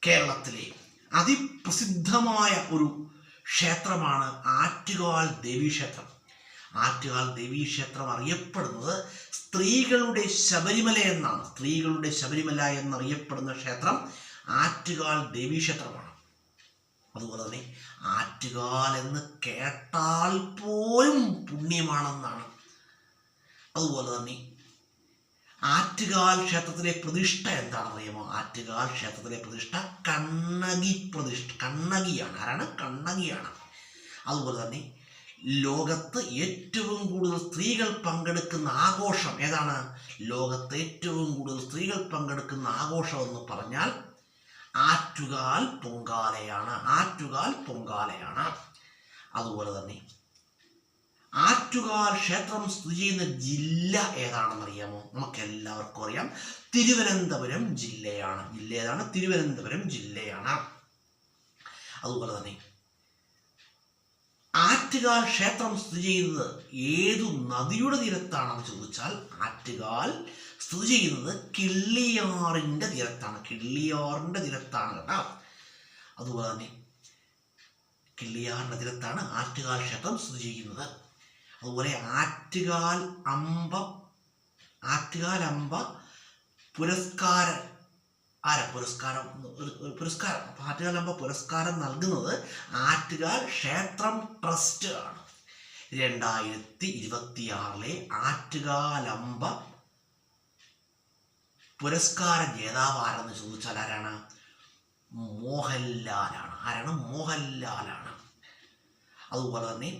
കേരളത്തിലെ അതിപ്രസിദ്ധമായ ഒരു ക്ഷേത്രമാണ് ആറ്റുകാൽ ദേവീക്ഷേത്രം. ആറ്റുകാൽ ദേവീക്ഷേത്രം അറിയപ്പെടുന്നത് സ്ത്രീകളുടെ ശബരിമല എന്നാണ്. സ്ത്രീകളുടെ ശബരിമല എന്നറിയപ്പെടുന്ന ക്ഷേത്രം ആറ്റുകാൽ ദേവീക്ഷേത്രമാണ്. അതുപോലെ തന്നെ ആറ്റുകാൽ എന്ന് കേട്ടാൽ പോലും പുണ്യമാണെന്നാണ്. അതുപോലെ തന്നെ ആറ്റുകാൽ ക്ഷേത്രത്തിലെ പ്രതിഷ്ഠ എന്താണെന്ന് അറിയാമോ? ആറ്റുകാൽ ക്ഷേത്രത്തിലെ പ്രതിഷ്ഠ കണ്ണകിയാണ്. ആരാണ്? കണ്ണകിയാണ്. അതുപോലെ തന്നെ ലോകത്ത് ഏറ്റവും കൂടുതൽ സ്ത്രീകൾ പങ്കെടുക്കുന്ന ആഘോഷം ഏതാണ്? ലോകത്ത് ഏറ്റവും കൂടുതൽ സ്ത്രീകൾ പങ്കെടുക്കുന്ന ആഘോഷം എന്ന് പറഞ്ഞാൽ ആറ്റുകാൽ പൊങ്കാലയാണ്. ആറ്റുകാൽ പൊങ്കാലയാണ്. അതുപോലെ തന്നെ ആറ്റുകാൽ ക്ഷേത്രം സ്ഥിതി ചെയ്യുന്ന ജില്ല ഏതാണെന്ന് അറിയാമോ? നമുക്ക് എല്ലാവർക്കും അറിയാം, തിരുവനന്തപുരം ജില്ലയാണ്. ജില്ല ഏതാണ്? തിരുവനന്തപുരം ജില്ലയാണ്. അതുപോലെ തന്നെ ആറ്റുകാൽ ക്ഷേത്രം സ്ഥിതി ചെയ്യുന്നത് ഏതു നദിയുടെ തീരത്താണെന്ന് ചോദിച്ചാൽ ആറ്റുകാൽ സ്ഥിതി ചെയ്യുന്നത് കിള്ളിയാറിൻ്റെ തീരത്താണ്. കിള്ളിയാറിൻ്റെ തീരത്താണ് കേട്ടോ. അതുപോലെ തന്നെ കിള്ളിയാറിൻ്റെ തീരത്താണ് ആറ്റുകാൽ ക്ഷേത്രം സ്ഥിതി ചെയ്യുന്നത്. അതുപോലെ ആറ്റുകാൽ അമ്പ പുരസ്കാരം ആറ്റുകാൽ അമ്പ പുരസ്കാരം നൽകുന്നത് ആറ്റുകാൽ ക്ഷേത്രം ട്രസ്റ്റ് ആണ്. 2026 ആറ്റുകാൽ അമ്പ പുരസ്കാര ജേതാവ് ആരെന്ന് ചോദിച്ചാൽ ആരാണ്? മോഹൻലാലാണ്. ആരാണ്? മോഹൻലാലാണ്. അതുപോലെ തന്നെ